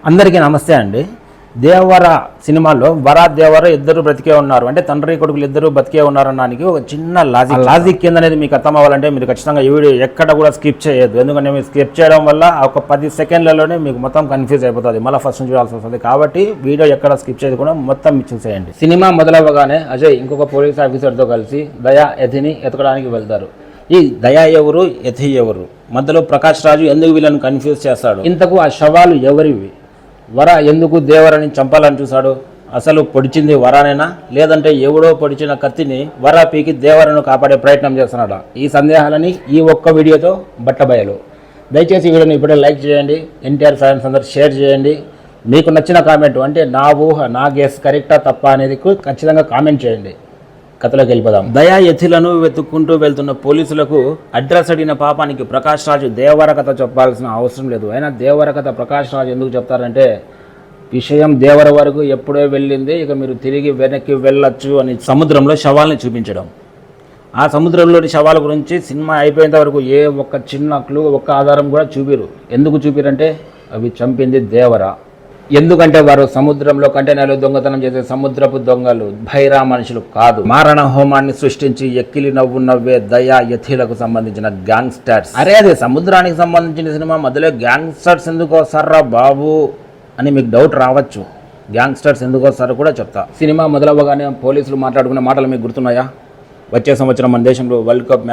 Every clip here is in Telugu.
అందరికీ నమస్తే అండి. దేవర సినిమాలో వర దేవర ఇద్దరు బ్రతికే ఉన్నారు అంటే తండ్రి కొడుకులు ఇద్దరు బతికే ఉన్నారనడానికి ఒక చిన్న లాజిక్ ఏందనేది మీకు అర్థం అవ్వాలంటే మీరు ఖచ్చితంగా ఈ వీడియో ఎక్కడ కూడా స్కిప్ చేయొద్దు. ఎందుకంటే మీరు స్కిప్ చేయడం వల్ల ఒక 10 సెకండ్లలోనే మీకు మొత్తం కన్ఫ్యూజ్ అయిపోతుంది, మళ్ళీ ఫస్ట్ నుంచి చూడాల్సి వస్తుంది. కాబట్టి వీడియో ఎక్కడ స్కిప్ చేయకుండా మొత్తం చూసేయండి. సినిమా మొదలవ్వగానే అజయ్ ఇంకొక పోలీస్ ఆఫీసర్తో కలిసి దయా యథిని ఎతకడానికి వెళ్తారు. ఈ దయా ఎవరు, యథి ఎవరు, మధ్యలో ప్రకాష్ రాజు ఎందుకు వీళ్ళని కన్ఫ్యూజ్ చేస్తాడు, ఇంతకు ఆ శవాలు ఎవరివి, వర ఎందుకు దేవరని చంపాలని చూశాడు, అసలు పొడిచింది వరానేనా లేదంటే ఎవడో పొడిచిన కత్తిని వర పీకి దేవరను కాపాడే ప్రయత్నం చేస్తున్నాడా? ఈ సందేహాలని ఈ ఒక్క వీడియోతో బట్టబయలు. దయచేసి ఈ వీడియోని ఇప్పుడే లైక్ చేయండి, ఎన్టీఆర్ ఫ్యాన్స్ అందరూ షేర్ చేయండి. మీకు నచ్చిన కామెంట్ అంటే నా ఊహ నా గెస్ కరెక్టా తప్ప అనేది ఖచ్చితంగా కామెంట్ చేయండి. కథలోకి వెళ్ళిపోదాం. దయా యథిలను వెతుక్కుంటూ వెళ్తున్న పోలీసులకు అడ్రస్ అడిగిన పాపానికి ప్రకాష్ రాజు దేవర కథ చెప్పాల్సిన అవసరం లేదు. అయినా దేవర కథ ప్రకాష్ రాజు ఎందుకు చెప్తారంటే విషయం దేవర వరకు ఎప్పుడో వెళ్ళింది, ఇక మీరు తిరిగి వెనక్కి వెళ్ళొచ్చు అని సముద్రంలో శవాల్ని చూపించడం. ఆ సముద్రంలోని శవాల గురించి సినిమా అయిపోయేంత వరకు ఏ ఒక్క చిన్న క్లూ ఒక్క ఆధారం కూడా చూపిరు. ఎందుకు చూపిరంటే అవి చంపింది దేవర. ఎందుకంటే వారు సముద్రంలో కంటైనర్లు దొంగతనం చేసే సముద్రపు దొంగలు, భైరా మనుషులు కాదు. మారణ హోమాన్ని సృష్టించి ఎక్కిలి నవ్వు నవ్వే దయా యథిలకు సంబంధించిన గ్యాంగ్స్టర్స్. అదే సముద్రానికి సంబంధించిన సినిమా మధ్యలో గ్యాంగ్స్టర్స్ ఎందుకు వస్తారా బాబు అని మీకు డౌట్ రావచ్చు. గ్యాంగ్స్టర్స్ ఎందుకు వస్తారో కూడా చెప్తా. సినిమా మొదలవ్వగానే పోలీసులు మాట్లాడుకునే మాటలు మీకు గుర్తున్నాయా? వచ్చే సంవత్సరం మన దేశంలో వరల్డ్ కప్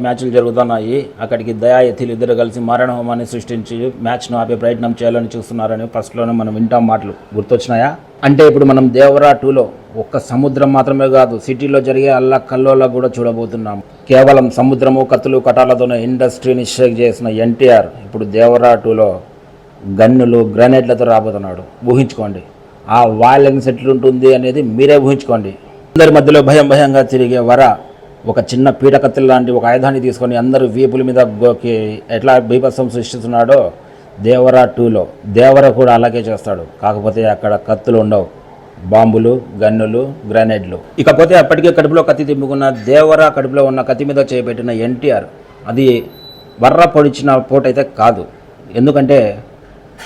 మ్యాచ్లు జరుగుతున్నాయి. అక్కడికి దయా యథిలు ఇద్దరు కలిసి మారణ హోమాన్ని సృష్టించి మ్యాచ్ను ఆపే ప్రయత్నం చేయాలని చూస్తున్నారని ఫస్ట్లోనే మనం వింటాం మాటలు గుర్తొచ్చినాయా? అంటే ఇప్పుడు మనం దేవరా 2లో ఒక్క సముద్రం మాత్రమే కాదు, సిటీలో జరిగే అల్లా కల్లోలా కూడా చూడబోతున్నాం. కేవలం సముద్రము కత్తులు కటాలతోనే ఇండస్ట్రీని షేక్ చేసిన ఎన్టీఆర్ ఇప్పుడు దేవరా 2లో గన్నులు గ్రెనేడ్లతో రాబోతున్నాడు. ఊహించుకోండి ఆ వాయిలెన్స్ ఎట్లుంటుంది అనేది మీరే ఊహించుకోండి. అందరి మధ్యలో భయంగా తిరిగే వర ఒక చిన్న పీట కత్తులు లాంటి ఒక ఆయుధాన్ని తీసుకొని అందరూ వీపుల మీద గోకి ఎట్లా బీభత్సం సృష్టిస్తున్నాడో దేవరా 2లో దేవర కూడా అలాగే చేస్తాడు. కాకపోతే అక్కడ కత్తులు ఉండవు, బాంబులు, గన్నులు, గ్రెనేడ్లు. ఇకపోతే అప్పటికే కడుపులో కత్తి తిప్పుకున్న దేవర కడుపులో ఉన్న కత్తి మీద చేపెట్టిన ఎన్టీఆర్ అది వర్ర పొడిచిన పోటైతే కాదు. ఎందుకంటే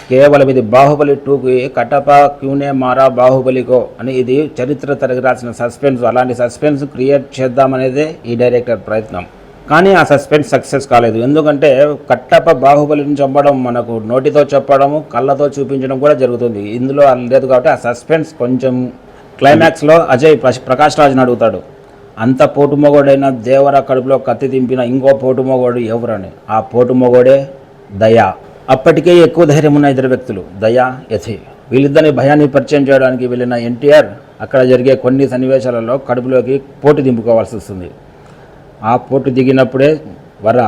కేవలం ఇది బాహుబలి 2కి కటప క్యూనే మారా బాహుబలికో అని ఇది చరిత్ర తరగతి రాసిన సస్పెన్స్. అలాంటి సస్పెన్స్ క్రియేట్ చేద్దామనేదే ఈ డైరెక్టర్ ప్రయత్నం. కానీ ఆ సస్పెన్స్ సక్సెస్ కాలేదు. ఎందుకంటే కట్టప బాహుబలిని చంపడం మనకు నోటితో చెప్పడము కళ్ళతో చూపించడం కూడా జరుగుతుంది. ఇందులో లేదు కాబట్టి ఆ సస్పెన్స్ కొంచెం క్లైమాక్స్లో అజయ్ ప్రకాష్ రాజుని అడుగుతాడు, అంత పోటుమొగోడైన దేవర కడుపులో కత్తి దింపిన ఇంకో పోటుమొగోడు ఎవరని. ఆ పోటుమొగోడే దయా. అప్పటికే ఎక్కువ ధైర్యం ఉన్న ఇద్దరు వ్యక్తులు దయా యథి. వీళ్ళిద్దరిని భయాన్ని పరిచయం చేయడానికి వెళ్ళిన ఎన్టీఆర్ అక్కడ జరిగే కొన్ని సన్నివేశాలలో కడుపులోకి పోటు దింపుకోవాల్సి వస్తుంది. ఆ పోటు దిగినప్పుడే వర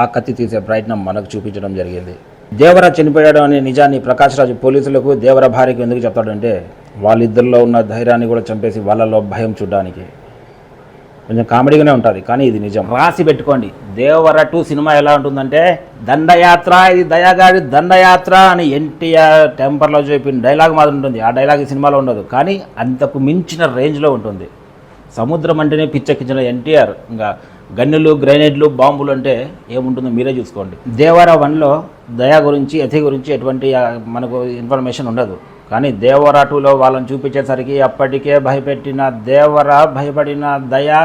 ఆ కత్తి తీసే ప్రయత్నం మనకు చూపించడం జరిగింది. దేవర చనిపోయాడు అనే నిజాన్ని ప్రకాష్ రాజు పోలీసులకు దేవర భార్యకు ఎందుకు చెప్తాడంటే వాళ్ళిద్దరిలో ఉన్న ధైర్యాన్ని కూడా చంపేసి వాళ్ళలో భయం చూడడానికి. కొంచెం కామెడీగానే ఉంటుంది కానీ ఇది నిజం. రాసి పెట్టుకోండి. దేవర 2 సినిమా ఎలా ఉంటుందంటే దండయాత్ర, ఇది దయాగాడి దండయాత్ర అని ఎన్టీఆర్ టెంపర్లో చెప్పిన డైలాగ్ మాత్రం ఉంటుంది. ఆ డైలాగ్ ఈ సినిమాలో ఉండదు, కానీ అంతకు మించిన రేంజ్లో ఉంటుంది. సముద్రం అంటేనే పిచ్చెక్కించిన ఎన్టీఆర్ ఇంకా గన్నులు, గ్రెనేడ్లు, బాంబులు అంటే ఏముంటుందో మీరే చూసుకోండి. దేవర 1లో దయా గురించి యథి గురించి ఎటువంటి మనకు ఇన్ఫర్మేషన్ ఉండదు. కానీ దేవరా 2లో వాళ్ళని చూపించేసరికి అప్పటికే భయపెట్టిన దేవర భయపడిన దయా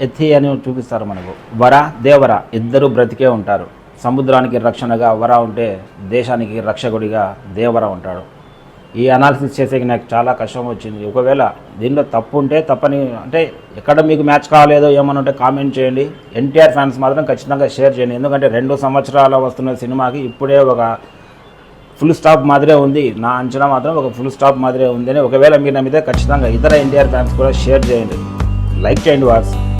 యథి అని చూపిస్తారు మనకు. వర దేవర ఇద్దరు బ్రతికే ఉంటారు. సముద్రానికి రక్షణగా వర ఉంటే దేశానికి రక్షకుడిగా దేవర ఉంటాడు. ఈ అనాలిసిస్ చేసేకి నాకు చాలా కష్టం వచ్చింది. ఒకవేళ దీనిలో తప్పు ఉంటే తప్పని అంటే ఎక్కడ మీకు మ్యాచ్ కాలేదో ఏమని ఉంటే కామెంట్ చేయండి. ఎన్టీఆర్ ఫ్యాన్స్ మాత్రం ఖచ్చితంగా షేర్ చేయండి. ఎందుకంటే 2 సంవత్సరాలు వస్తున్న సినిమాకి ఇప్పుడే ఒక ఫుల్ స్టాప్ మాదిరే ఉంది. నా అంచనా మాత్రం ఒక ఫుల్ స్టాప్ మాదిరే ఉంది అని ఒకవేళ మీరు నమ్మితే ఖచ్చితంగా ఇతర ఎన్టీఆర్ ఫ్యాన్స్ కూడా షేర్ చేయండి, లైక్ చేయండి వాట్స్.